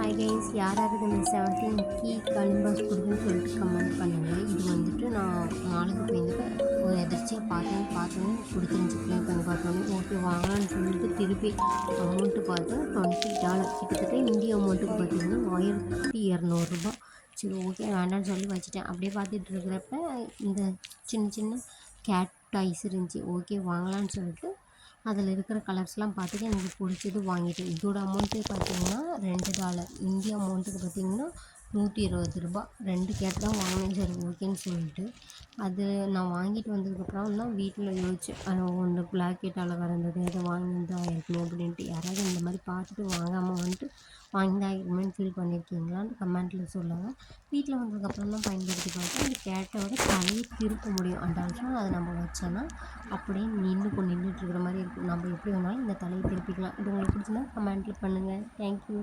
Hi guys, யார் யாருக்கு இந்த 17 கீ கலிம்பஸ் கொடுக்குன்னு சொல்லிட்டு கமெண்ட் பண்ணுங்கள். இது வந்துட்டு நான் நாளைக்கு போயிருந்துட்டு ஒரு எதிர்ச்சியாக பார்த்தோன்னே கொடுத்துருந்துச்சு. க்ளீன் பண்ணி பார்த்தோன்னே ஓகே வாங்கலாம்னு சொல்லிட்டு திருப்பி அமௌண்ட்டு பார்த்தா $20. கிட்டத்தட்ட இந்திய அமௌண்ட்டுக்கு பார்த்தீங்கன்னா 1200 சரி ஓகே வேண்டாம்னு சொல்லி வச்சுட்டேன். அப்படியே பார்த்துட்டு இருக்கிறப்ப இந்த சின்ன சின்ன கேட் டாய்ஸ் இருந்துச்சு. ஓகே வாங்கலாம்னு சொல்லிட்டு அதில் இருக்கிற கலர்ஸ்லாம் பார்த்துட்டு எனக்கு பிடிச்சது வாங்கிட்டேன். இதோட அமௌண்ட்டு பார்த்திங்கன்னா $2. இந்திய அமௌண்ட்டுக்கு பார்த்திங்கன்னா $120. 2 கேட் தான் வாங்கினேன். சரி ஓகேன்னு சொல்லிட்டு அது நான் வாங்கிட்டு வந்ததுக்கப்புறம் தான் வீட்டில் யோசிச்சேன். ஒன்று பிளாக் கேட் அழகாக இருந்தது, அதை வாங்கியிருந்தா இருக்கணும் அப்படின்ட்டு. யாராவது இந்த மாதிரி பார்த்துட்டு வாங்காமல் வந்துட்டு வாங்கிதான் இருக்குமேன்னு ஃபீல் பண்ணியிருக்கீங்களான்னு கமெண்ட்டில் சொல்லுங்கள். வீட்டில் வந்ததுக்கப்புறம் தான் பயன்படுத்தி பார்த்தா அந்த கேட்டோட தலையை திருப்ப முடியும். அந்த வருஷம் அதை நம்ம வச்சோன்னா அப்படியே நின்றுட்டுருக்கிற மாதிரி இருக்கும். நம்ம எப்படி வேணாலும் இந்த தலையை திருப்பிக்கலாம். இது உங்களுக்கு பிடிச்சிருந்தா கமெண்ட்டில் பண்ணுங்கள். தேங்க்யூ.